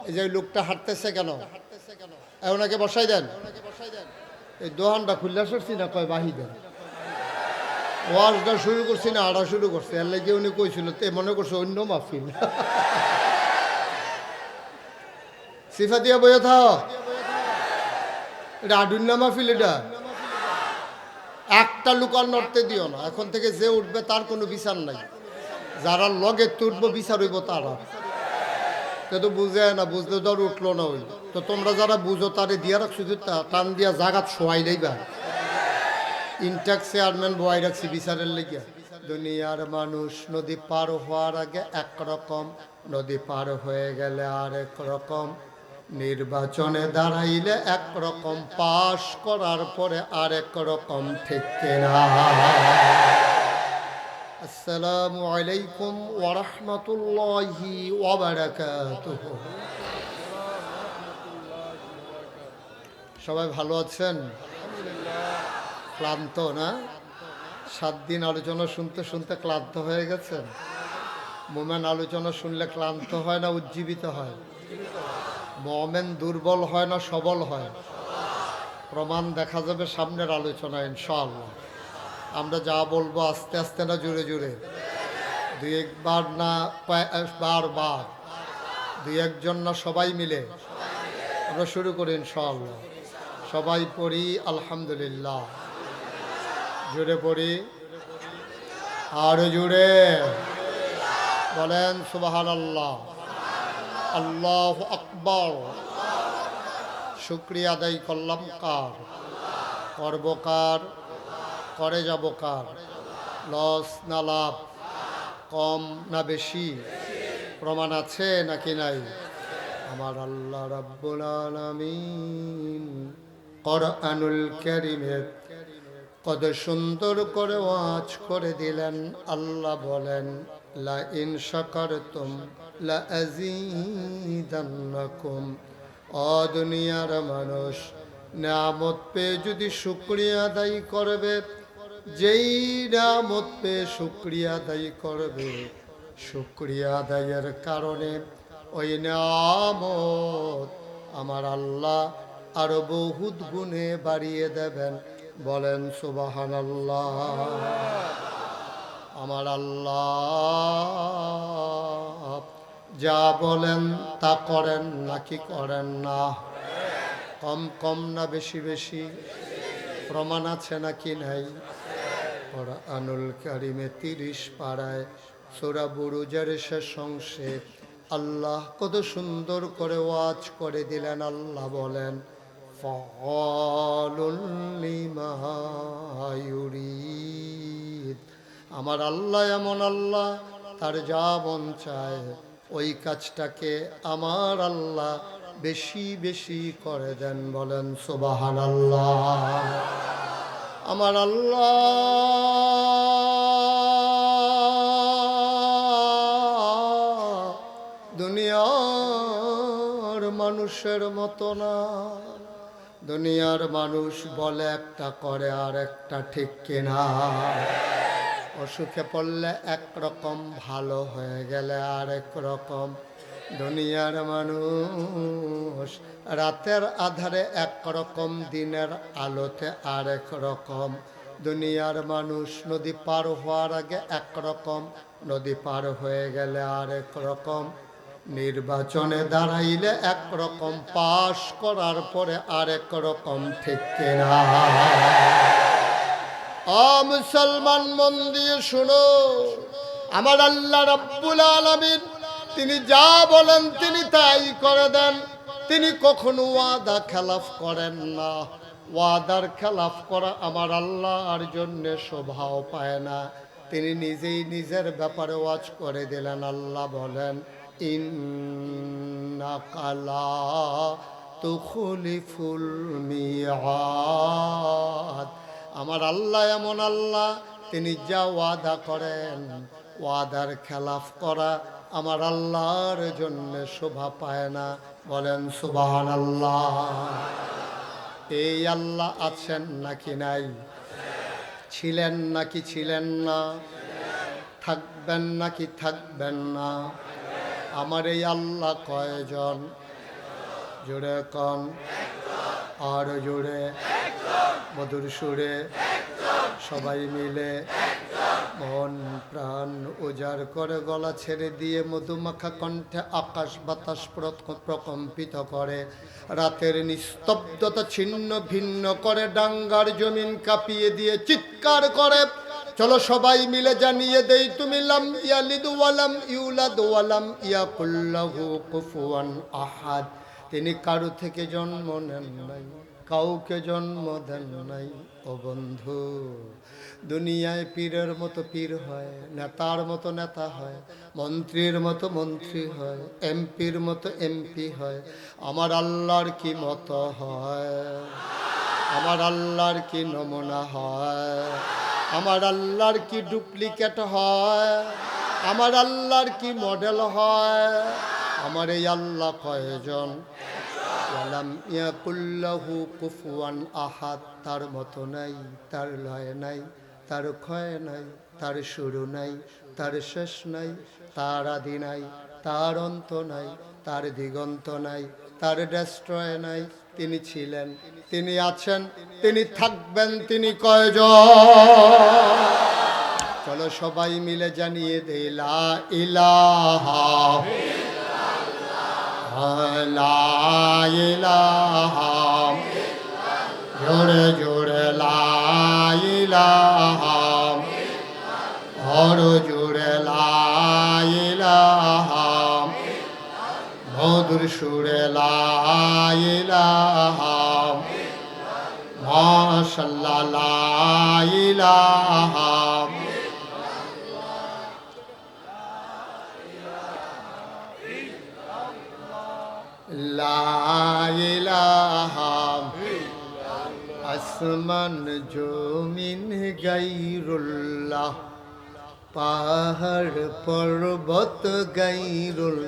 এই যে লোকটা হাঁটতেছে কেন? ওনাকে বসাই দেন। এই দোহানটা খুললে সরছি না, কয় বাহি দেন। ওয়াজটা শুরু করছি না, আড়া শুরু করছে, এর লাগে উনি কইছিল, তে মনে করছে অন্য মাহফিল। সিফা দিয়া বইয়া থাও, এটা আডুন্না মাহফিল। এটা একটা লুকার নড়তে দিও না। এখন থেকে যে উঠবে তার কোনো বিচার নাই, যারা লগে তুটবো বিচার হইব তারা। তো বুঝে না, বুঝলে তো আর উঠলো না। হইল তো তোমরা যারা বুঝো তারে দিয়া রাখছো, টান দিয়া জাগাত শোয়াই দেইবা। ইনটাক চেয়ারম্যান বয়াই রাখছি বিচারের লেগিয়া। দুনিয়ার মানুষ নদী পার হওয়ার আগে একরকম, নদী পার হয়ে গেলে আরেক রকম, নির্বাচনে দাঁড়াইলে একরকম, পাশ করার পরে আরেক রকম, ঠিক কিনা? আসসালামু আলাইকুম ওয়া রাহমাতুল্লাহি ওয়া বারাকাতুহু। সবাই ভালো আছেন? ক্লান্ত না? 7 দিন আলোচনা শুনতে শুনতে ক্লান্ত হয়ে গেছেন? মোমেন আলোচনা শুনলে ক্লান্ত হয় না উজ্জীবিত হয়? মোমেন দুর্বল হয় না সবল হয়? প্রমাণ দেখা যাবে সামনের আলোচনায় ইনশাআল্লাহ। আমরা যা বলবো আস্তে আস্তে না জোরে জোরে, দুই একবার না বারবার, দুই একজন না সবাই মিলে আমরা শুরু করি ইনশাআল্লাহ। সবাই পড়ি আলহামদুলিল্লাহ, জোরে পড়ি, আরো জোরে বলেন সুবহানাল্লাহ, আল্লাহু আকবার। শুকরিয়া আদায় করলাম কার? করব কার? করে যাব কার? লস না লাভ? কম না বেশি? প্রমাণ আছে নাকি নাই? আমার আল্লাহ রাব্বুল আলামিন কোরআনুল কারীমে কত সুন্দর করে ওয়াজ করে দিলেন। আল্লাহ বলেন, লা ইন শাকারতুম লা আযীদান্নাকুম। ও দুনিয়ার মানুষ, নিয়ামত পেয়ে যদি শুকরিয়া আদায় করবে, যেই নিয়ামত পেয়ে শুকরিয়া আদায় করবে, শুকরিয়া আদায়ের কারণে ওই নিয়ামত আমার আল্লাহ আরো বহুত গুণে বাড়িয়ে দেবেন। বলেন সুবহানাল্লাহ। আমার আল্লাহ যা বলেন তা করেন নাকি করেন না? কম কম না বেশি বেশি? প্রমাণ আছে নাকি নাই? কোরআনুল কারীমে 30 পারায় সূরা বুরুজের শেষ অংশে আল্লাহ কত সুন্দর করে ওয়াজ করে দিলেন। আল্লাহ বলেন, ফাআলুল লিমা ইউরিদ। আমার আল্লাহ এমন আল্লাহ, তার যা মন চায় ওই কাজটাকে আমার আল্লাহ বেশি বেশি করে দেন। বলেন সুবহানাল্লাহ। আমার আল্লাহ দুনিয়ার মানুষের মতো না। দুনিয়ার মানুষ বলে একটা, করে আর একটা, ঠিক কিনা? অসুখে পড়লে একরকম, ভালো হয়ে গেলে আরেক রকম। দুনিয়ার মানুষ রাতের আধারে একরকম, দিনের আলোতে আরেক রকম। দুনিয়ার মানুষ নদী পার হওয়ার আগে একরকম, নদী পার হয়ে গেলে আরেক রকম, নির্বাচনে দাঁড়াইলে একরকম, পাশ করার পরে আরেক রকম, ঠিক কিনা? মুসলমান মন দিয়ে শুনো, আমার আল্লাহ রাব্বুল আলামিন তিনি যা বলেন তিনি তাই করে দেন। তিনি কখনো ওয়াদা খেলাফ করেন না। ওয়াদার খেলাফ করা আমার আল্লাহর জন্য শোভাও পায় না। তিনি নিজেই নিজের ব্যাপারে ওয়াজ করে দিলেন। আল্লাহ বলেন, ইন্নাকা লা তুখলিফুল মিআদ। আমার আল্লাহ এমন আল্লাহ, তিনি যা ওয়াদা করেন, ওয়াদার খেলাফ করা আমার আল্লাহর জন্য শোভা পায় না। বলেন সুবহানাল্লাহ। এই আল্লাহ আছেন নাকি নাই? ছিলেন নাকি ছিলেন না? থাকবেন নাকি থাকবেন না? আমার এই আল্লাহ কয়জন? জোরে কন আর জোরে মধুর সুরে সবাই মিলে মন প্রাণ উজাড় করে গলা ছেড়ে দিয়ে মধুমাখা কণ্ঠে আকাশ বাতাস প্রকম্পিত করে, রাতের নিস্তব্ধতা ছিন্ন ভিন্ন করে, ডাঙ্গার জমিন কাঁপিয়ে দিয়ে চিৎকার করে, চলো সবাই মিলে জানিয়ে দেই তুমি লাম ইয়ালিদ ওয়ালাম ইউলাদ ওয়ালাম ইয়াকুল লাহু কুফুয়ান আহাদ। তিনি কারো থেকে জন্ম নেন নাই, কাউকে জন্ম দেন নাই। ও বন্ধু, দুনিয়ায় পীরের মতো পীর হয়, নেতার মতো নেতা হয়, মন্ত্রীর মতো মন্ত্রী হয়, এমপির মতো এমপি হয়। আমার আল্লাহর কি মতো হয়, আমার আল্লাহর কি নমুনা হয়, আমার আল্লাহর কি ডুপ্লিকেট হয়, আমার আল্লাহর কি মডেল হয়। আমার এই আল্লাহ কয়জন? ওয়ালাম ইয়াকুল লাহু কুফুয়ান আহাদ। তার মতো নাই, তার লয় নাই, তার ক্ষয় নাই, তার শুরু নাই, তার শেষ নাই, তার আদি নাই, তার অন্ত নাই, তার দিগন্ত নাই, তার ডেস্ট্রয় নাই। তিনি ছিলেন, তিনি আছেন, তিনি থাকবেন, তিনি কয়জন? চলো সবাই মিলে জানিয়ে দেই লা ইলাহা লা ইলাহা, জোরে জোরে লা ইলাহা, বড় জোরে লা ইলাহা, মধুর সুরে লা ইলাহা, মাশাআল্লাহ লা ইলাহা। লা ইলাহা, আসমান জমিন গায়রুল্লাহ, পাহাড় পর্বত গায়রুল,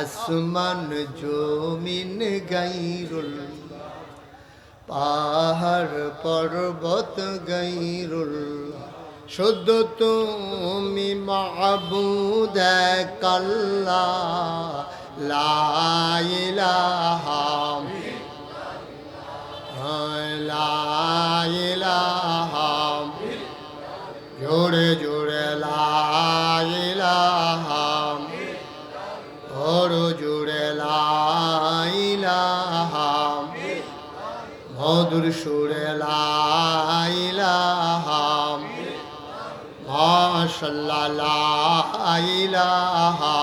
আসমান জমিন গায়রুল, পাহাড় পর্বত গায়রুল, শুধু তুমি মাবুদ এক আল্লাহ। লা ইলাহা লা ইলাহা, জোরে জোরে লা ইলাহা, বড় জোরে লা ইলাহা, মধুর সুরে লা ইলাহা, মাশাআল্লাহ লা ইলাহা।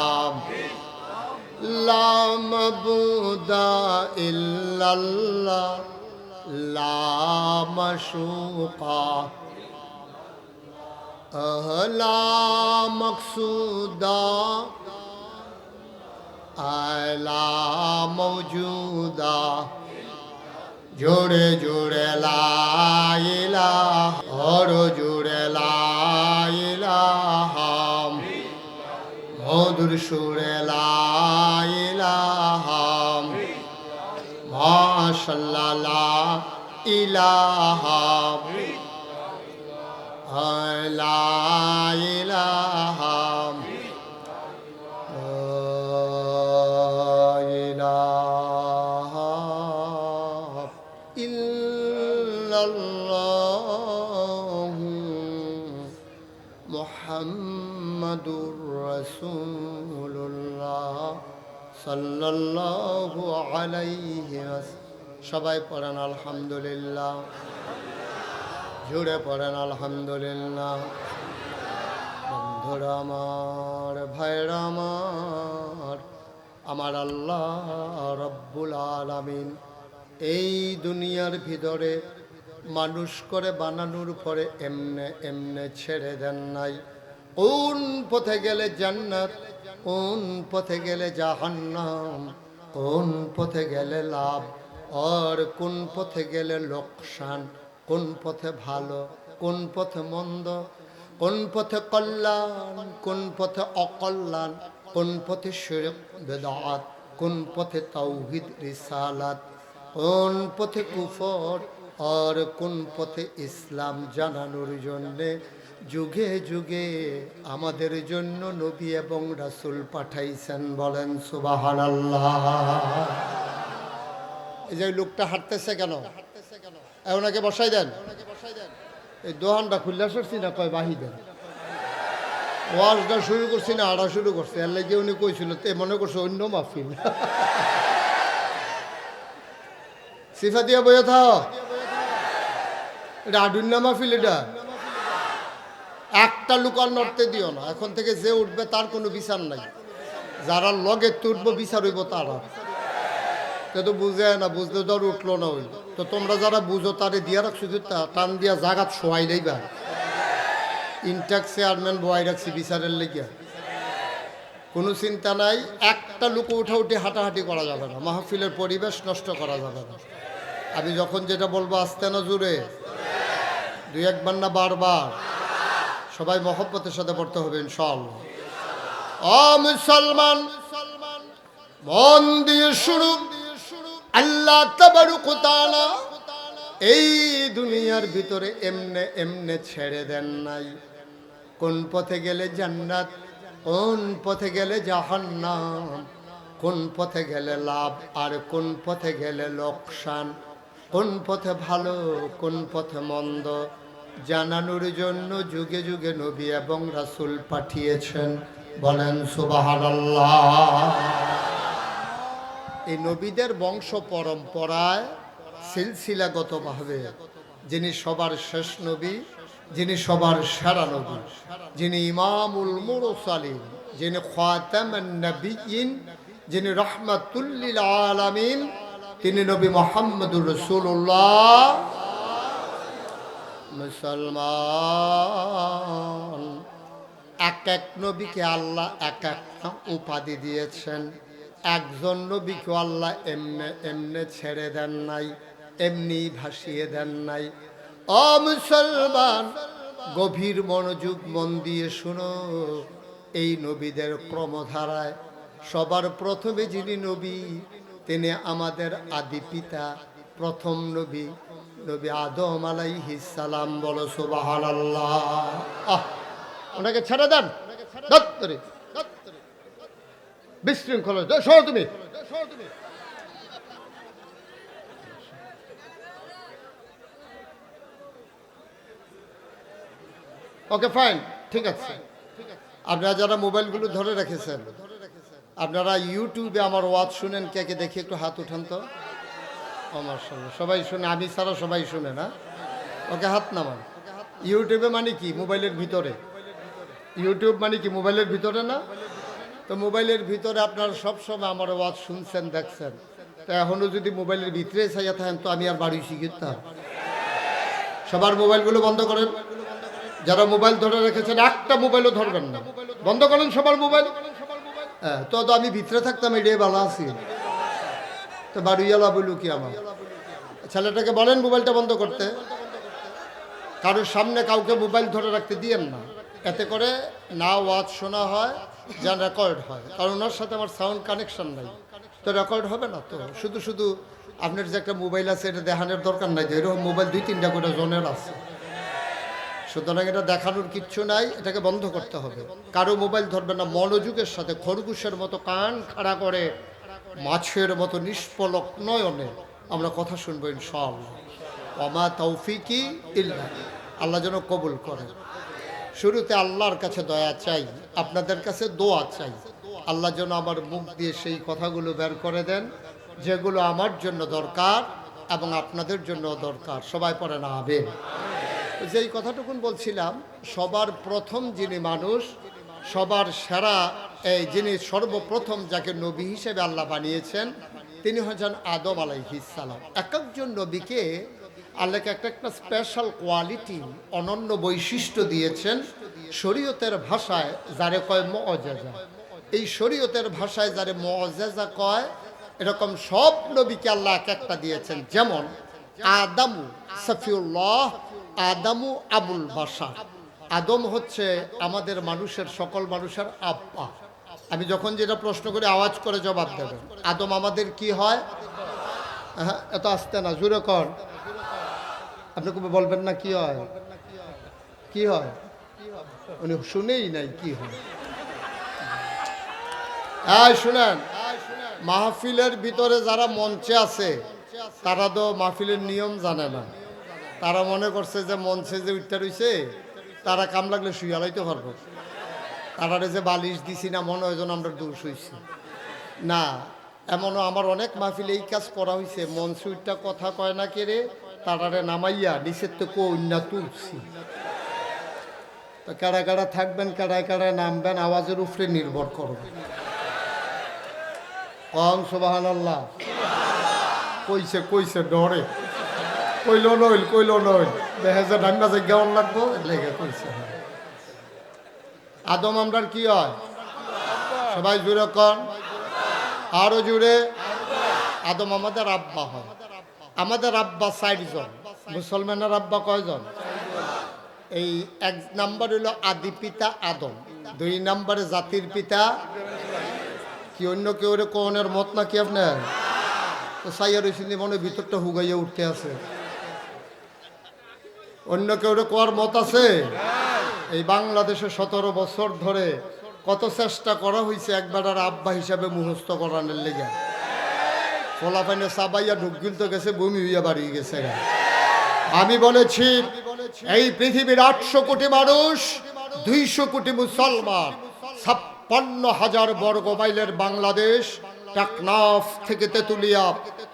লা মাবুদা ইল্লাল্লাহ, লা মাশুকা, লা মাকসুদা, লা মওজুদা, জোরে জোরে লা ইলাহা, আর জোরে লা ইলাহা, মধুর সুরে লা ইলাহা, মাশাআল্লাহ লা ইলাহা লা ইলাহা ইলাহা ইল্লাল্লাহু মুহাম্মাদুর রাসূলুল্লাহ সাল্লাল্লাহু আলাইহি ওয়াসাল্লাম। সবাই পড়েন আলহামদুলিল্লাহ, জুড়ে পড়েন আলহামদুলিল্লাহ। বন্ধুরা আমার, ভাইরা আমার, আমার আল্লাহ রব্বুল আলামিন এই দুনিয়ার ভিতরে মানুষ করে বানানোর পরে এমনে এমনে ছেড়ে দেন নাই। কোন পথে গেলে জান্নাত, কোন পথে গেলে জাহান্নাম, কোন পথে গেলে লাভ আর কোন পথে গেলে লোকসান, কোন পথে ভালো, কোন পথে মন্দ, কোন পথে কল্যাণ, কোন পথে অকল্যাণ, কোন পথে শিরক বিদআত, কোন পথে তাওহীদ রিসালাত, কোন পথে কুফর আর কোন পথে ইসলাম জানানোর জন্যে যুগে যুগে আমাদের জন্য নবী এবং রাসূল পাঠাইছেন, বলেন সুবহানাল্লাহ। এই যে লোকটা হাঁটতেছে কেন? ওনাকে বসাই দেন। এই দোহানটা খুললে সরছি না, কয় বাহি দেন। ওয়াজটা শুরু করছি না, আড়া শুরু করছে, এর লাগে উনি কইছিল তে মনে করছে অন্য মাহফিল। সিফা দিয়া বইয়া থাও, এটা আডুন্না মাহফিল। এটা একটা লোক আর নড়তে দিও না। এখন থেকে যে উঠবে তার কোনো বিচার নাই, যারা লগে তুটবো বিচার হইব তারা। তো বুঝে না, বুঝলে তো আর উঠলো না। হইল তো তোমরা যারা বুঝো তারে দিয়া রাখছো, টান দিয়া জাগাত শোয়াই দেবা। ইনটাক চেয়ারম্যান বয়াই রাখছি বিচারের লেগিয়া, কোনো চিন্তা নাই। একটা লোক উঠা উঠে হাঁটাহাঁটি করা যাবে না, মাহফিলের পরিবেশ নষ্ট করা যাবে না। আমি যখন যেটা বলবো আস্তে না জোরে, দুই একবার না বারবার, সবাই মহব্বতের সাথে পড়তে হবে ইনশাআল্লাহ। ও মুসলমান, মন দিয়ে শুরু, আল্লাহ তাবারক ওয়া তাআলা এই দুনিয়ার ভিতরে এমনে এমনে ছেড়ে দেন নাই। কোন পথে গেলে জান্নাত, কোন পথে গেলে জাহান্নাম, কোন পথে গেলে লাভ আর কোন পথে গেলে লোকসান, কোন পথে ভালো কোন পথে মন্দ জানানোর জন্য যুগে যুগে নবী এবং রাসূল পাঠিয়েছেন, বলেন সুবহানাল্লাহ। এই নবীদের বংশ পরম্পরায় সিলসিলাগতভাবে যিনি সবার শেষ নবী, যিনি সবার সেরা নবী, যিনি ইমামুল মুরসালিন, যিনি খাতামুন নবিয়্যিন, যিনি রাহমাতুল লিল আলামিন, তিনি নবী মুহাম্মদুর রাসূলুল্লাহ। মুসলমান, এক এক নবীকে আল্লাহ এক একটা উপাধি দিয়েছেন। একজন নবীকে আল্লাহ এমনে এমনে ছেড়ে দেন নাই, এমনি ভাসিয়ে দেন নাই। ও মুসলমান, গভীর মনোযোগ মন দিয়ে শুনো। এই নবীদের ক্রমধারায় সবার প্রথমে যিনি নবী, তিনি আমাদের আদি পিতা, প্রথম নবী, নবী আদম আলাইহিস সালাম। বলো সুবহানাল্লাহ। ওনাকে ছেড়ে দেন, বিশৃঙ্খল সরো তুমি। ওকে ফাইন, ঠিক আছে। আপনারা যারা মোবাইলগুলো ধরে রেখেছেন, আপনারা ইউটিউবে আমার ওয়াজ শুনেন, কে কে দেখি একটু হাত উঠান তো। আমার সঙ্গে সবাই শুনে, আমি ছাড়া সবাই শুনে না? ওকে হাত নামান। ইউটিউবে মানে কি? মোবাইলের ভিতরে। ইউটিউব মানে কি? মোবাইলের ভিতরে না? তো মোবাইলের ভিতরে আপনারা সবসময় আমার ওয়াজ শুনছেন, দেখছেন। তো এখনও যদি মোবাইলের ভিতরে চাইয়া থাকেন তো আমি আর বাড়ি শিখিতাম। সবার মোবাইলগুলো বন্ধ করেন। যারা মোবাইল ধরে রেখেছেন একটা মোবাইলও ধরবেন না, বন্ধ করেন সবার মোবাইল। হ্যাঁ, তো আমি ভিতরে থাকতাম, এটাই ভালো আছি। তো বাড়িওয়ালা বলু কি আমার ছেলেটাকে বলেন মোবাইলটা বন্ধ করতে। কারোর সামনে কাউকে মোবাইল ধরে রাখতে দিয়েন না, এতে করে না ওয়াজ শোনা হয়, যা রেকর্ড হয়। কারণ ওনার সাথে আমার সাউন্ড কানেকশন নাই, তো রেকর্ড হবে না। তো শুধু শুধু আপনার যে একটা মোবাইল আছে এটা দেখানোর দরকার নাই, যে এরকম মোবাইল 2-3টা করে জনের আছে। সুতরাং এটা দেখানোর কিচ্ছু নাই, এটাকে বন্ধ করতে হবে। কারো মোবাইল ধরবে না, মনোযোগের সাথে খরগোশের মতো কান খাড়া করে মাছের মতো নিষ্পলক নয়নে আমরা কথা শুনবো ইনশাআল্লাহ। ওমা তৌফিকি ইল্লা, আল্লাহ যেন কবুল করে। শুরুতে আল্লাহর কাছে দয়া চাই, আপনাদের কাছে দোয়া চাই। আল্লাহ যেন আমার মুখ দিয়ে সেই কথাগুলো বের করে দেন যেগুলো আমার জন্য দরকার এবং আপনাদের জন্য দরকার। সবাই পড়ে না আমিন। যেই কথাটুকুন বলছিলাম, সবার প্রথম যিনি মানুষ, সবার সেরা, এই যিনি সর্বপ্রথম যাকে নবী হিসেবে আল্লাহ বানিয়েছেন, তিনি হচ্ছেন আদম আলাইহিস সালাম। এক একজন নবীকে আল্লাহকে একটা একটা স্পেশাল কোয়ালিটি, অনন্য বৈশিষ্ট্য দিয়েছেন। শরীয়তের ভাষায় যারে কয় মুআজিজা, এই শরীয়তের ভাষায় যারে মুআজিজা কয়, এরকম সব নবীকে আল্লাহ এক একটা দিয়েছেন। যেমন আদমু সফিউল্লাহ, আদমু আবুল বাশার। আদম হচ্ছে আমাদের মানুষের, সকল মানুষের আব্বা। আমি যখন যেটা প্রশ্ন করি আওয়াজ করে জবাব দেবেন। আদম আমাদের কি হয়? হ্যাঁ, এত আসতে না, জোরে কর। আপনি বলবেন না কি হয়? কি হয়? উনি শুনেই নাই কি হয়। শুনেন, মাহফিলের ভিতরে যারা মঞ্চে আছে তারা তো মাহফিলের নিয়ম জানে না। তারা মনে করছে যে মঞ্চে যে উঠতে রয়েছে তারা কাম লাগলে শুয়ালাইতে পারবো, তারা যে বালিশ দিছি না মনে হয় যেন আমরা দূর শুইছি না। এমনও আমার অনেক মাহফিলে এই কাজ করা হয়েছে, মঞ্চে উঠটা কথা কয় না কে রে, তারারে নামাইয়া নিচের তো কন্যা তুলছি। তো কারা কারা থাকবেন, কারায় কারায় নামবেন, আওয়াজের উপরে নির্ভর করবে। কম সুবহানাল্লাহ। কইছে কইছে ডরে, কইল নইল দেখে যে ডান্না জায়গাও লাগবো লেগে কইছে। আদম আমরার কি হয় সবাই জুড়ে কন, আরো জুড়ে। আদম আমাদের আব্বা হয়। আমাদের আব্বা 4 জন, মুসলমানের আব্বা কয়জন? এই 1 নাম্বার হলো আদি পিতা আদম, 2 নাম্বারে জাতির পিতা। কি অন্য কেউ কোনের মত নাকি আপনার? তো সাইয়ার হয়েছিলি মনে ভিতরটা হুগাইয়া উঠতে আছে। অন্য কেউ কোয়ার মত আছে? এই বাংলাদেশে 17 বছর ধরে কত চেষ্টা করা হয়েছে একবার আর আব্বা হিসাবে মুখস্থ করানোর লেগে। ফলাফাইনে সাবাইয়া ঢুকগিল তো গেছে, বমি হইয়া বাড়ি গেছে। আমি বলেছি এই পৃথিবীর 800 কোটি মানুষ, 200 কোটি মুসলমান, 56,000 বর্গ মাইলের বাংলাদেশ, টেকনাফ থেকে তেতুলিয়া,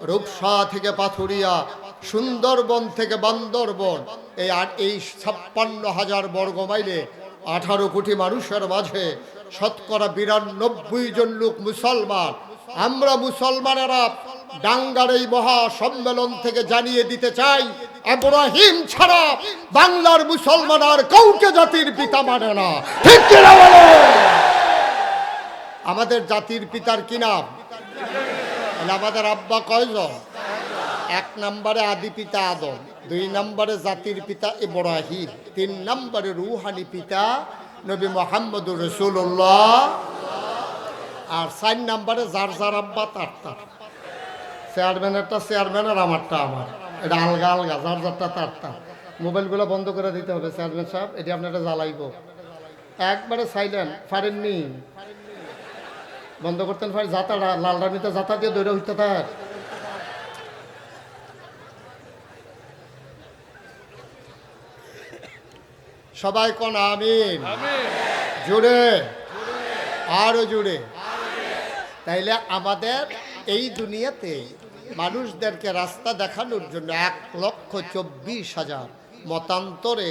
রূপসা থেকে পাথুরিয়া, সুন্দরবন থেকে বান্দরবন, এই 56,000 বর্গ মাইলে 18 কোটি মানুষের মাঝে শতকরা 92 জন লোক মুসলমান। আমরা মুসলমানেরা ডাঙ্গার এই মহা সম্মেলন থেকে জানিয়ে দিতে চাই, ইব্রাহিম ছাড়া বাংলার মুসলমান আর কাউকে জাতির পিতা মানে না। ঠিক কিনা বলো? আমাদের জাতির পিতার কি নাম? আমাদের আব্বা কয়জন? 1 নম্বরে আদি পিতা আদম, 2 নম্বরে জাতির পিতা ইব্রাহিম, 3 নম্বরে রুহানি পিতা নবী মুহাম্মদুর রাসূলুল্লাহ, আর 4 নম্বরে যার যার আব্বা তার তার। চেয়ারম্যানেরটা চেয়ারম্যানের, আমারটা আমার। এটা আলগা আলগা, যার যারটা তার তার। মোবাইলগুলো বন্ধ করে দিতে হবে চেয়ারম্যান সাহেব, এটি আপনারা জ্বালাইব। একবারে সাইলেন্ট পারেননি, বন্ধ করতেন পারেন। যাতা লাল রানিতে যাতা দিয়ে দৌড়ে উঠতে থাক। সবাই কোন আমিন, জুড়ে আরো জুড়ে। তাইলে আমাদের এই দুনিয়াতে মানুষদেরকে রাস্তা দেখানোর জন্য 1,24,000, মতান্তরে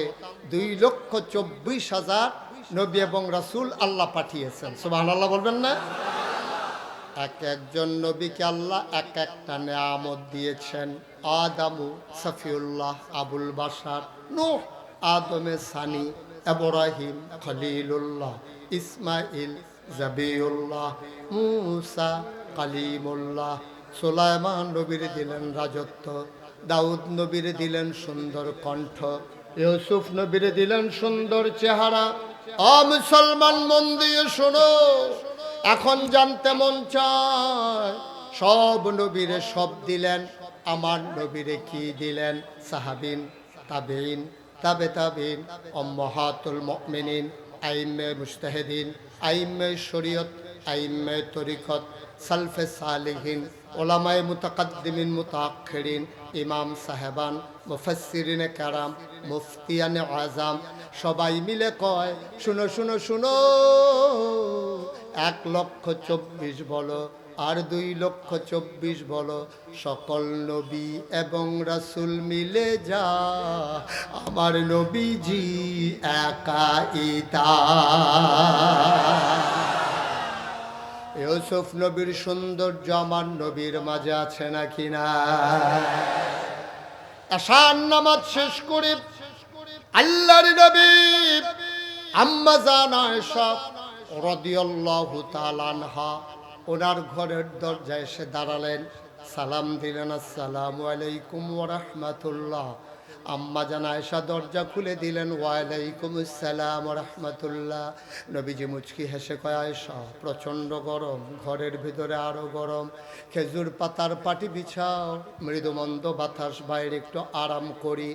2,24,000 নবী এবং রাসূল আল্লাহ পাঠিয়েছেন। সুবহানাল্লাহ বলবেন না? একজন নবীকে আল্লাহ একটা নেয়ামত দিয়েছেন। আদামু সফিউল্লাহ আবুল বাশার, নূহ আদমে সানি, ইব্রাহিম খলিলুল্লাহ, ইসমাইল জাবিউল্লাহ, মুসা কালিমুল্লাহ। সুলাইমান নবীর দিলেন রাজত্ব, দাউদ নবীর দিলেন সুন্দর কণ্ঠ, ইউসুফ নবীর দিলেন সুন্দর চেহারা। মুসলমান মন দিয়ে শোনো, এখন জানতে মন চায় সব নবীরে সব দিলেন, আমার নবীরে কি দিলেন? সাহাবিন, তাবেইন, তাবে তাবেইন, উম্মাহাতুল মুমিনিন, আইম্মে মুজতাহিদিন, আইম্মে শরীয়ত, আইম্মে তরিকত, সালফে সালিহিন, ওলামায়ে মুতাকাদ্দিমিন মুতাআখিরিন, ইমাম সাহেবান, মুফাসসিরিনে কেরাম, মুফতিয়ানে আজম, সবাই মিলে কয় শুনো শুনো শুনো, 1,24,000 বলো আর 2,24,000 বলো, সকল নবী এবং রাসূল মিলে যা আমার নবীজি একাইতা। ইউসুফ নবীর সৌন্দর্য আমার নবীর মাঝে আছে নাকি না? আশার নামাজ শেষ করে আল্লাহর নবী আম্মা জান আয়েশা রাদিয়াল্লাহু তাআলা আনহা ওনার ঘরের দরজায় এসে দাঁড়ালেন, সালাম দিলেন, আসসালামু আলাইকুম ওয়া রাহমাতুল্লাহ। আম্মা জান আয়েশা দরজা খুলে দিলেন। ওয়ালাইকুম আসসালাম ওয়া রাহমাতুল্লাহ। নবীজি মুচকি হেসে কয়, আয়েশা প্রচণ্ড গরম, ঘরের ভিতরে আরো গরম, খেজুর পাতার পাটি বিছাও, মৃদুমন্দ বাতাস, বাইরে একটু আরাম করি।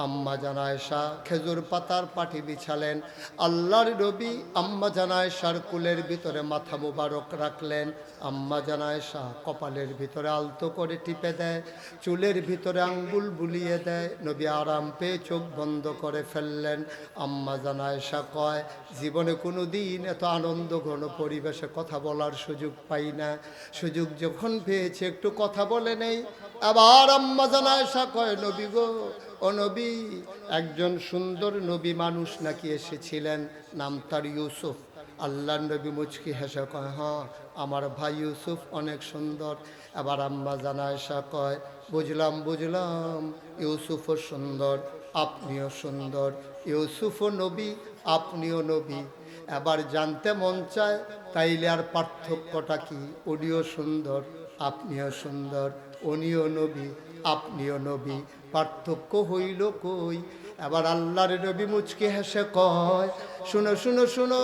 আম্মা জান আয়েশা খেজুর পাতার পাটি বিছালেন। আল্লাহর নবী আম্মা জান আয়েশার কুলের ভিতরে মাথা মুবারক রাখলেন। আম্মা জান আয়েশা কপালের ভিতরে আলতো করে টিপে দেয়, চুলের ভিতরে আঙ্গুল বুলিয়ে দেয়। নবী আরাম পেয়ে চোখ বন্ধ করে ফেললেন। আম্মা জান আয়েশা কয়, জীবনে কোনো দিন এত আনন্দ ঘন পরিবেশে কথা বলার সুযোগ পাই না, সুযোগ যখন পেয়েছে একটু কথা বলে নেই। আবার আম্মা জান আয়েশা কয়, নবী গো, ও নবী, একজন সুন্দর নবী মানুষ নাকি এসেছিলেন, নাম তার ইউসুফ। আল্লাহর নবী মুচকি হেসে কয়, হ্যাঁ আমার ভাই ইউসুফ অনেক সুন্দর। এবার আম্মা জান আয়েশা কয়, বুঝলাম বুঝলাম, ইউসুফও সুন্দর, আপনিও সুন্দর, ইউসুফও নবী, আপনিও নবী। এবার জানতে মন চায়, তাইলে আর পার্থক্যটা কি? উনিও সুন্দর, আপনিও সুন্দর, উনিও নবী, আপনিও নবী, পার্থক্য হইল কই? এবার আল্লাহর নবী মুচকি হেসে কয়, শুনো শুনো শুনো,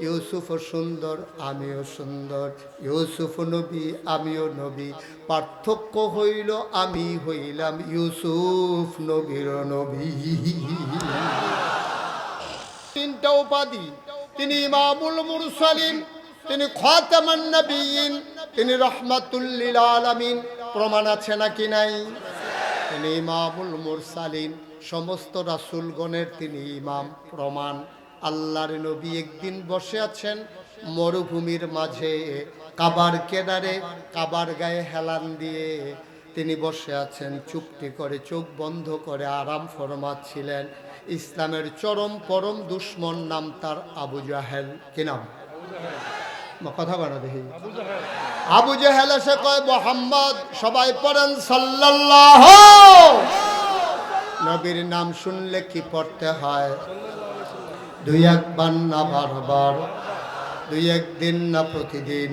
ইউসুফও সুন্দর, আমিও সুন্দর, ইউসুফ নবী, আমিও নবী, পার্থক্য হইল আমি হইলাম ইউসুফ নবীর নবী। তিনটা উপাধি, তিনি ইমামুল মুরসালিন, তিনি খাতামান নবিয়্যিন, তিনি রাহমাতুল লিল আলামিন। প্রমাণ আছে নাকি নাই? তিনি ইমামুল মুরসালিন, সমস্ত রাসূলগণের তিনি ইমাম। প্রমাণ, আল্লাহর নবী একদিন বসে আছেন মরুভূমির মাঝে, কাবার কেদারে, কাবার গায়ে হেলান দিয়ে তিনি বসে আছেন, চুপটি করে চোখ বন্ধ করে আরাম ফরমাচ্ছিলেন। ইসলামের চরম পরম দুশ্মন, নাম তার আবু জাহেল। কি নাম? কথা বলা দেখি। আবু জাহেল এসে কয়, মুহাম্মদ, সবাই পড়েন সাল্লাল্লাহু। নবীর নাম শুনলে কি পড়তে হয়? দুই একবার না বারবার, দুই একদিন না প্রতিদিন,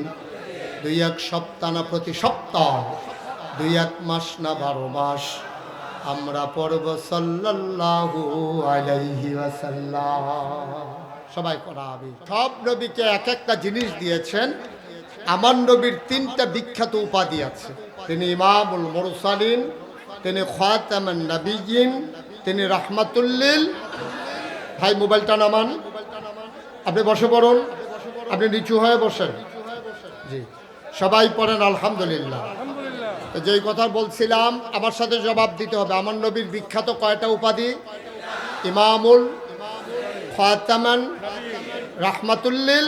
দুই এক সপ্তাহ না প্রতি সপ্তাহ, দুই এক মাস না 12 মাস আমরা পড়ব সাল্লাল্লাহু আলাইহি ওয়াসাল্লাম। সবাই পড়াবি। সব নবীকে এক একটা জিনিস দিয়েছেন। আমার নবীর তিনটা বিখ্যাত উপাধি আছে। তিনি ইমামুল মুরসালিন, তিনি খাতামান নবিয়্যিন, তিনি রাহমাতুল লিল। ভাই মোবাইলটা নামান, আপনি বসে পড়ুন, আপনি নিচু হয়ে বসেন। জি, সবাই পড়েন আলহামদুলিল্লাহ। যেই কথা বলছিলাম, আমার সাথে জবাব দিতে হবে। আমার নবীর বিখ্যাত কয়টা উপাধি? ইমামুল, খাতামান, রাহমাতুল লিল।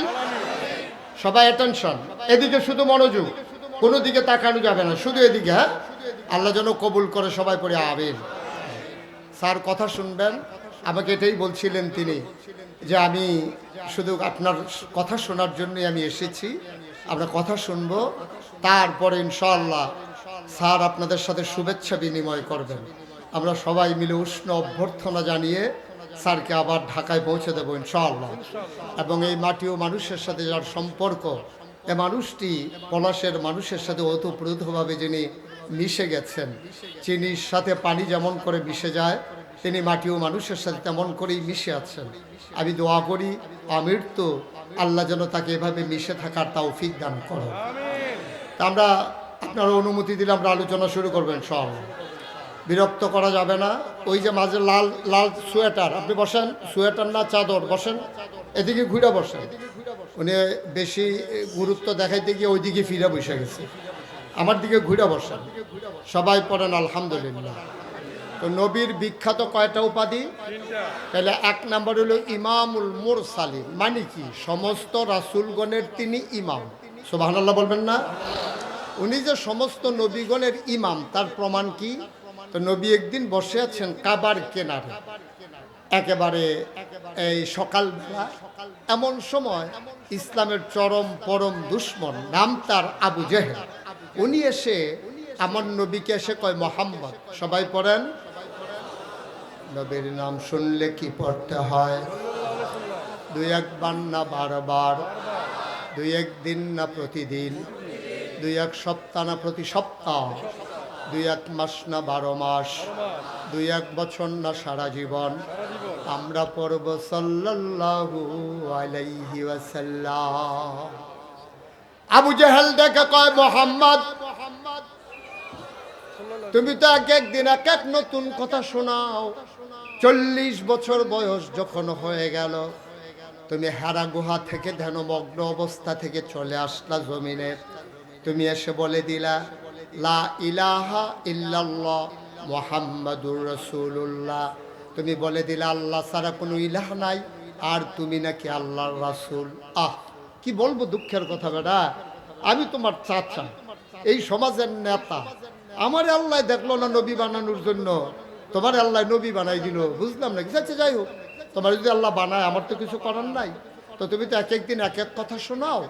সবাই অ্যাটেনশন, এদিকে শুধু মনোযোগ, কোনো দিকে তাকানো যাবে না, শুধু এদিকে। হ্যাঁ, আল্লাহ যেন কবুল করে। সবাই পড়ে আমিন। স্যার কথা শুনবেন। আমাকে এটাই বলছিলেন তিনি, যে আমি শুধু আপনার কথা শোনার জন্যই আমি এসেছি, আমরা কথা শুনবো, তারপরে ইনশাআল্লাহ স্যার আপনাদের সাথে শুভেচ্ছা বিনিময় করবেন। আমরা সবাই মিলে উষ্ণ অভ্যর্থনা জানিয়ে স্যারকে আবার ঢাকায় পৌঁছে দেবো ইনশাআল্লাহ। এবং এই মাটি ও মানুষের সাথে যার সম্পর্ক, এ মানুষটি পলাশের মানুষের সাথে ওতপ্রোতভাবে যিনি মিশে গেছেন, চিনির সাথে পানি যেমন করে মিশে যায়, তিনি মাটি ও মানুষের সাথে তেমন করেই মিশে আছেন। আমি দোয়া করি আমৃত্যু আল্লাহ যেন তাকে এভাবে মিশে থাকার তৌফিক দান করেন। তা আমরা আপনার অনুমতি দিলে আমরা আলোচনা শুরু করবেন। সব বিরক্ত করা যাবে না। ওই যে মাঝে লাল লাল সোয়েটার, আপনি বসেন, সোয়েটার না চাদর, বসেন, এদিকে ঘুরে বসেন। উনি বেশি গুরুত্ব দেখাইতে গিয়ে ওইদিকে ফিরে বসে গেছে, আমার দিকে ঘুরে বসেন। সবাই পড়েন আলহামদুলিল্লাহ। তো নবীর বিখ্যাত কয়টা উপাধি? তাহলে এক নম্বর হলো ইমামুল মুরসালিন, মানে কি? সমস্ত রাসূলগণের তিনি ইমাম। সুবহানাল্লাহ বলবেন না? উনি যে সমস্ত নবীগণের ইমাম, তার প্রমাণ কি? তো নবী একদিন বসে আছেন কাবার কেনারে, একেবারে এই সকালবেলা। এমন সময় ইসলামের চরম পরম দুশ্মন, নাম তার আবু জেহেল, উনি এসে আমার নবীকে এসে কয়, মুহাম্মদ, সবাই পড়েন, নবীর নাম শুনলে কি পড়তে হয়? দুই একবার না বারবার, দুই একদিন না প্রতিদিন, দুই এক সপ্তাহ না প্রতি সপ্তাহ, দুই এক মাস না 12 মাস, দুই এক বছর না সারা জীবন আমরা পড়ব সাল্লাল্লাহু আলাইহি ওয়াসাল্লাম। আবু জাহেল দেখে কয়, মোহাম্মদ তুমি তো এক এক দিন এক এক নতুন কথা শোনাও। 40 বছর বয়স যখন হয়ে গেল, তুমি হেরা গুহা থেকে ধ্যানমগ্ন অবস্থা থেকে চলে আসলা জমিনে, তুমি এসে বলে দিলা লা ইলাহা ইল্লাল্লাহ মুহাম্মাদুর রাসূলুল্লাহ। তুমি বলে দিলা আল্লাহ ছাড়া কোনো ইলাহ নাই, আর তুমি নাকি আল্লাহর রাসূল। কি বলবো দুঃখের কথা বেটা, আমি তোমার চাচা, এই সমাজের নেতা, আমার আল্লাহ দেখলো না নবী বানানোর জন্য, তোমার আল্লাহ নবী বানাই দিল, বুঝলাম না কিছু। যাই হোক, তোমার যদি আল্লাহ বানায় আমার তো কিছু করার নাই। তো তুমি তো এক একদিন এক এক কথা শোনাও,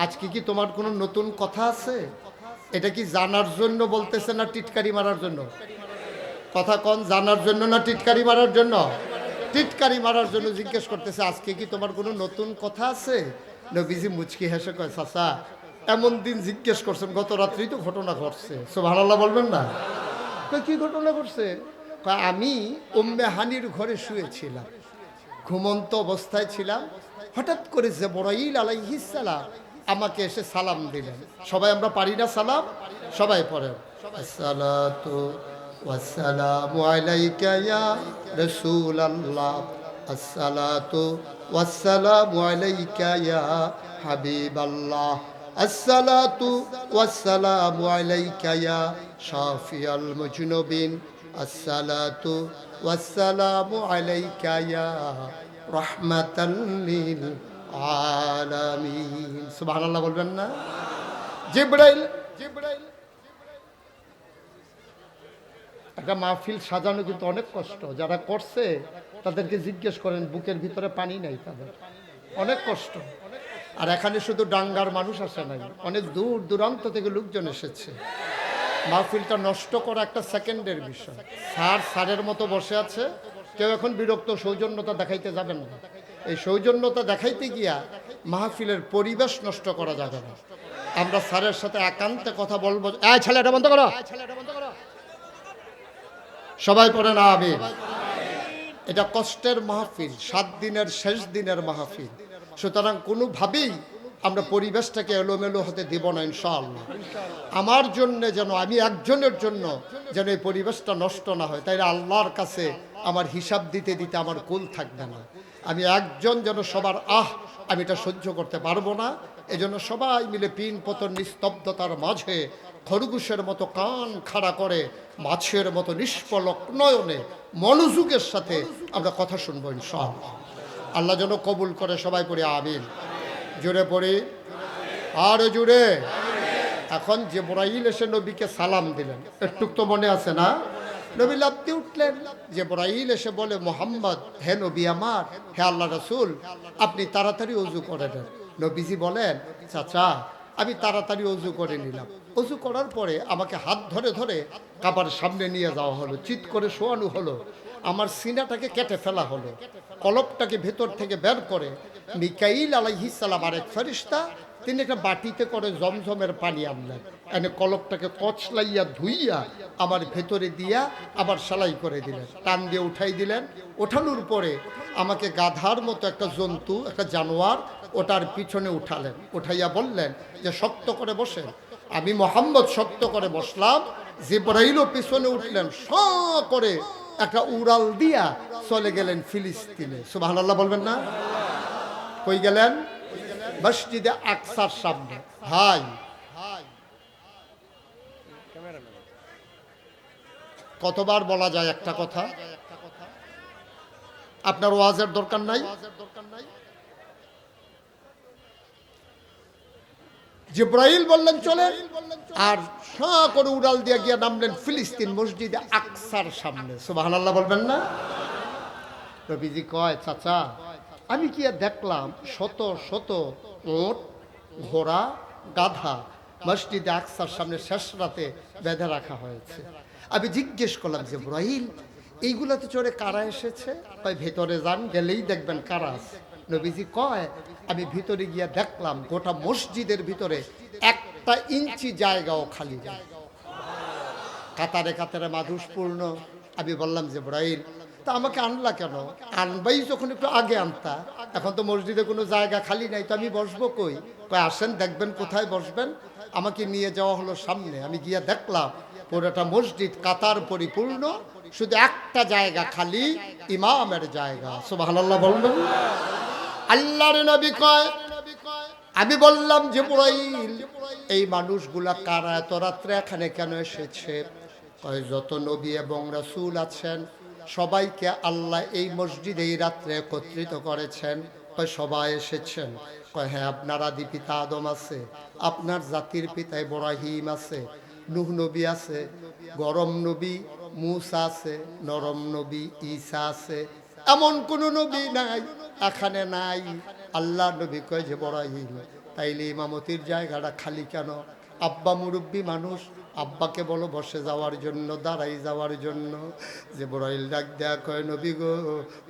আজকে কি তোমার কোনো নতুন কথা আছে? এটা কি জানার জন্য বলতেছে না টিটকারি মারার জন্য? কথা কন, জানার জন্য না টিটকারি মারার জন্য? টিটকারি মারার জন্য জিজ্ঞেস করতেছে, আজকে কি তোমার কোনো নতুন কথা আছে? নবীজি মুচকি হেসে কয়, চাচা এমন দিন জিজ্ঞেস করছেন, গত রাত্রেই তো ঘটনা ঘটছে। সুবহানাল্লাহ বলবেন না? কি ঘটনা ঘটছে? আমি উম্মে হানির ঘরে শুয়েছিলাম, ঘুমন্ত অবস্থায় ছিলাম, হঠাৎ করে জিবরাইল আলাইহিস সালাম আমাকে এসে সালাম দিলেন। সবাই আমরা পারি না সালাম? সবাই পড়েন, আসসালাতু ওয়াসসালামু আলাইকা ইয়া রাসূলুল্লাহ, আসসালাতু ওয়াসসালামু আলাইকা ইয়া হাবিবাল্লাহ, আসসালাতু ওয়াসসালামু আলাইকা ইয়া শাফিয়াল মুজনুবিন, আসসালাতু ওয়াসসালামু আলাইকা ইয়া রাহমাতাল লিল আলামিন। সুবহানাল্লাহ বলবেন না? জিবরাইল একটা মাহফিল সাজানো কিন্তু অনেক কষ্ট, যারা করছে তাদেরকে জিজ্ঞেস করেন, বুকের ভিতরে পানি নাই তাদের, অনেক কষ্ট। আর এখানে শুধু ডাঙ্গার মানুষ আসে নাই, অনেক দূর দূরান্ত থেকে লোকজন এসেছে। মাহফিলটা নষ্ট করা একটা সেকেন্ডের বিষয়। স্যারের মতো বসে আছে, কেউ এখন বিরক্ত, সৌজন্যতা দেখাইতে যাবেন না। এই সৌজন্যতা দেখাইতে গিয়া মাহফিলের পরিবেশ নষ্ট করা যাবে না। আমরা স্যারের সাথে একান্তে কথা বলবো। ছেলে এটা বন্ধ করো, সবাই পড়ে না আমিন। এটা কষ্টের মাহফিল, 7 দিনের শেষ দিনের মাহফিল, সুতরাং কোনোভাবেই আমরা পরিবেশটাকে এলোমেলো হতে দিব না ইনশাআল্লাহ। আমার জন্য যেন, আমি একজনের জন্য যেন এই পরিবেশটা নষ্ট না হয়, তাই আল্লাহর কাছে আমার হিসাব দিতে দিতে আমার কুল থাকবে না। আমি একজন যেন সবার আমি এটা সহ্য করতে পারবো না। এজন্য সবাই মিলে পিন পতন নিস্তব্ধতার মাঝে খরগোশের মতো কান খাড়া করে, মাছের মতো নিষ্পলক নয়নে মনোযোগের সাথে আমরা কথা শুনবো ইনশাআল্লাহ। আল্লাহ যেন কবুল করে। সবাই পড়ি আমিন। জোরে পড়ি, আর জোরে। এখন জিবরাইল এসে নবীকে সালাম দিলেন, একটু তো মনে আছে না? নবী লাফতে উঠলেন। জিবরাইল এসে বলে, মোহাম্মদ, হে নবী আমার, হে আল্লাহ রাসূল, আপনি তাড়াতাড়ি ওযু করে নেন। নবীজি বলেন, চাচা আমি তাড়াতাড়ি ওযু করে নিলাম। ওযু করার পরে আমাকে হাত ধরে ধরে কাবার সামনে নিয়ে যাওয়া হলো, চিৎ করে শোয়ানো হলো, আমার সিনাটাকে কেটে ফেলা হলো, কলবটাকে ভেতর থেকে বের করে মিকাইল আলাইহিস সালাম আরেক ফেরেশতা, তিনি একটা বাটিতে করে জমজমের পানি আনলেন, এনে কলবটাকে কচলাইয়া ধুইয়া আমার ভেতরে দিয়া আবার সেলাই করে দিলেন, টান দিয়ে উঠাই দিলেন। ওঠানোর পরে আমাকে গাধার মতো একটা জন্তু, একটা জানোয়ার, ওটার পিছনে উঠালেন। উঠাইয়া বললেন যে শক্ত করে বসেন। আমি মোহাম্মদ শক্ত করে বসলাম। জিবরাইলও পিছনে উঠলেন, স করে একটা উড়াল দিয়া চলে গেলেন ফিলিস্তিনে। সুবহানাল্লাহ বলবেন না? কই গেলেন? মসজিদে আকসার সামনে। ভাই কতবার বলা যায় একটা কথা? আপনার ওয়াজের দরকার নাই। জিবরাইল বললেন চলেন, আর করে উড়াল দিয়ে গিয়ে নামলেন ফিলিস্তিন মসজিদে আকসার সামনে। সুবহানাল্লাহ বলবেন না? নবীজি কয়, চাচা আমি কি আর দেখলাম শত শত ওট, ঘোড়া, গাধা মসজিদে আকসার সামনে শেষ রাতে বেঁধে রাখা হয়েছে। আমি জিজ্ঞেস করলাম, জিবরাইল এইগুলাতে চড়ে কারা এসেছে? কয় ভেতরে যান, গেলেই দেখবেন কারা আছে। নবীজি কয়, আমি ভিতরে গিয়া দেখলাম গোটা মসজিদের ভিতরে 1 ইঞ্চি জায়গাও খালি যায়। কাতারে কাতারে মানুষ পূর্ণ। আমি বললাম জিবরাইল, তা আমাকে আনলা কেন? আনবাই যখন একটু আগে আনতা, এখন তো মসজিদে কোনো জায়গা খালি নাই, তো আমি বসবো কই? কয় আসেন দেখবেন কোথায় বসবেন। আমাকে নিয়ে যাওয়া হলো সামনে। আমি গিয়ে দেখলাম পুরোটা মসজিদ কাতার পরিপূর্ণ, শুধু একটা জায়গা খালি, ইমামের জায়গা। সুবহানাল্লাহ বলবেন। আল্লাহর নবী কয়, আমি বললাম জিবরাইল, এই মানুষগুলা কারা, এত রাত্রে এখানে কেন এসেছে? কয় যত নবী এবং রাসূল আছেন সবাইকে আল্লাহ এই মসজিদে এই রাত্রে একত্রিত করেছেন। কয় সবাই এসেছেন? কয় হ্যাঁ, আপনার আদি পিতা আদম আছে, আপনার জাতির পিতা ইব্রাহিম আছে, নূহ নবী আছে, গরম নবী মূসা আছে, নরম নবী ঈসা আছে, এমন কোন নবী নাই এখানে নাই। আল্লাহ নবী কয় যে ইব্রাহিম, তাইলে ইমামতির জায়গাটা খালি কেন? আব্বা মুরব্বী মানুষ, আব্বাকে বলো বসে যাওয়ার জন্য, দাঁড়াই যাওয়ার জন্য। জিবরাইল ডাক দেয়া কয়, নবী গো,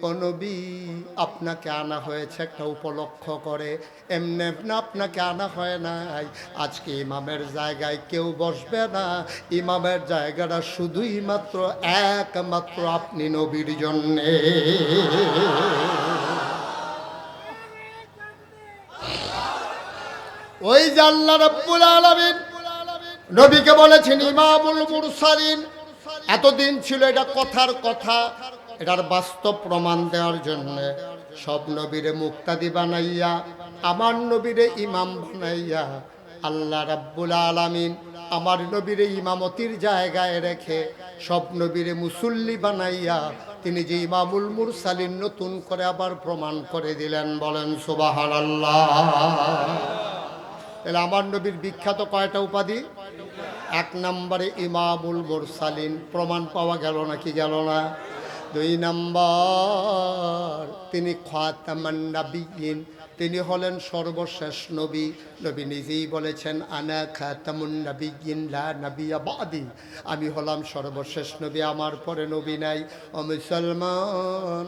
ও নবী, আপনাকে আনা হয়েছে একটা উপলক্ষ করে, এমনি এমনি আপনাকে আনা হয় নাই। আজকে ইমামের জায়গায় কেউ বসবে না, ইমামের জায়গাটা শুধুই মাত্র একমাত্র আপনি নবীর জন্যে। ওই যে আল্লাহ রাব্বুল আলামিন নবীকে বলেছেন ইমামুল মুরসালিন। এতদিন ছিল এটা কথার কথা, এটার বাস্তব প্রমাণ দেওয়ার জন্য সব নবীরে মুক্তাদি বানাইয়া আমার নবীরে ইমাম বানাইয়া আল্লাহ রাব্বুল আলামিন আমার নবীরে ইমামতির জায়গায় রেখে সব নবীরে মুসল্লি বানাইয়া তিনি যে ইমামুল মুরসালিন নতুন করে আবার প্রমাণ করে দিলেন। বলেন সুবহানাল্লাহ। তাহলে আমার নবীর বিখ্যাত কয়টা উপাধি? এক নম্বরে ইমামুল মুরসালিন, প্রমাণ পাওয়া গেল নাকি গেল না? দুই নম্বর তিনি খাতামান নাবিয়্যিন, তিনি হলেন সর্বশেষ নবী। নবী নিজেই বলেছেন আনা খাতামুন নাবিয়্যিন লা নাবিয়্যা বাদি, আমি হলাম সর্বশেষ নবী, আমার পরে নবী নাই। ও মুসলমান,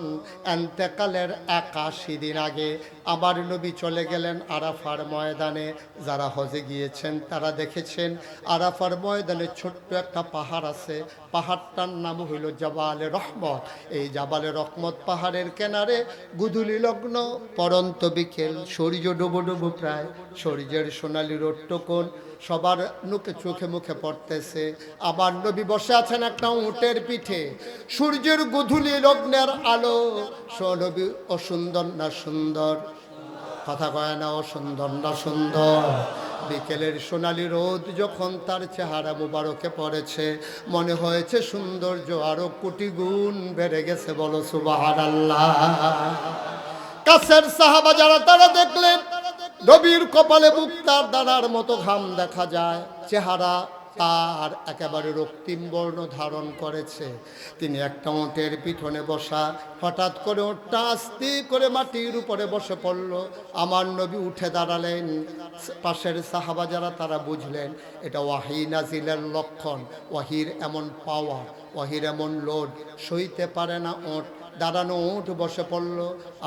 এন্তেকালের 81 দিন আগে আমার নবী চলে গেলেন আরাফার ময়দানে। যারা হজে গিয়েছেন তারা দেখেছেন আরাফার ময়দানে ছোট্ট একটা পাহাড় আছে, পাহাড়টার নাম হইল জাবালে রহমত। এই জাবালে রহমত পাহাড়ের কেনারে গুদুলি লগ্ন পরন্ত বিকেল, সূর্য ডুবো ডুবো প্রায়, সূর্যের সোনালি রোদটুকুন সবার নুকে চোখে মুখে পড়তেছে। আমার নবী বসে আছেন একটা উটের পিঠে, সূর্যের গুধুলি লগ্নের আলো। নবী ও সুন্দর না সুন্দর? কথা কয় না, ও সুন্দর না সুন্দর? বিকেলের সোনালি রোদ যখন তার চেহারা মুবারকে পড়েছে, মনে হয়েছে সৌন্দর্য আরো কোটি গুণ বেড়ে গেছে। বলো সুবহানাল্লাহ। কাছের সাহাবা যারা তারা দেখলেন নবীর কপালে মুক্তার দানার মতো ঘাম দেখা যায়, চেহারা তার একেবারে রক্তিম বর্ণ ধারণ করেছে। তিনি একটা উটের পিছনে বসা, হঠাৎ করে ওঠটা আস্তে করে মাটির উপরে বসে পড়ল। আমার নবী উঠে দাঁড়ালেন। পাশের সাহাবা যারা তারা বুঝলেন এটা ওয়াহি নাজিলের লক্ষণ, ওয়াহির এমন পাওয়ার, ওয়াহির এমন লোড সইতে পারে না ওট। দাঁড়ানো উট বসে পড়ল,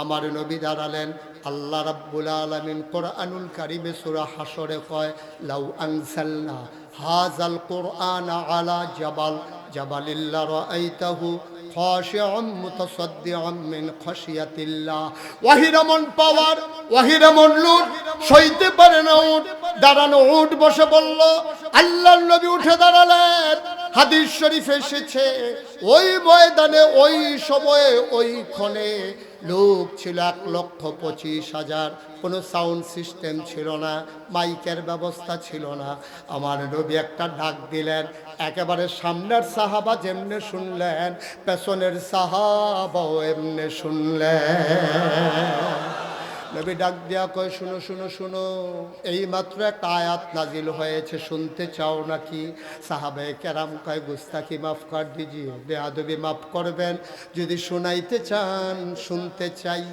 আমার নবী দাঁড়ালেন। আল্লাহ রাব্বুল আলামিন কোরআনুল কারীমে সূরা হাশরে কয় লাউ আনজালনা হাযাল কুরআন আলা জাবাল জাবালিল্লা রাআইতাহু খাশিআম মুতাসাদ্দিআম মিন খাশিয়াতিল্লাহ। ওয়াহির এমন পাওয়ার, ওয়াহির এমন লুট সইতে পারে না উট। দাঁড়ানো উট বসে বলল, আল্লাহর নবী উঠে দাঁড়ালেন। হাদিস শরীফে এসেছে ওই ময়দানে ওই সময়ে ওই ক্ষণে লোক ছিল 1,25,000। কোনো সাউন্ড সিস্টেম ছিল না, মাইকের ব্যবস্থা ছিল না। আমার নবী একটা ডাক দিলেন, একেবারে সামনের সাহাবা যেমনে শুনলেন, পেছনের সাহাবাও এমনে শুনলেন। নবী ডাক দিয়া কয়, শুনো শুনো শুনো, এই মাত্র একটা আয়াত নাজিল হয়েছে, শুনতে চাও নাকি? সাহাবায়ে কেরাম কয় গুস্তাখি মাফ কর দিজিয়ে, বেয়াদবি মাফ করবেন, যদি শোনাইতে চান শুনতে চাই।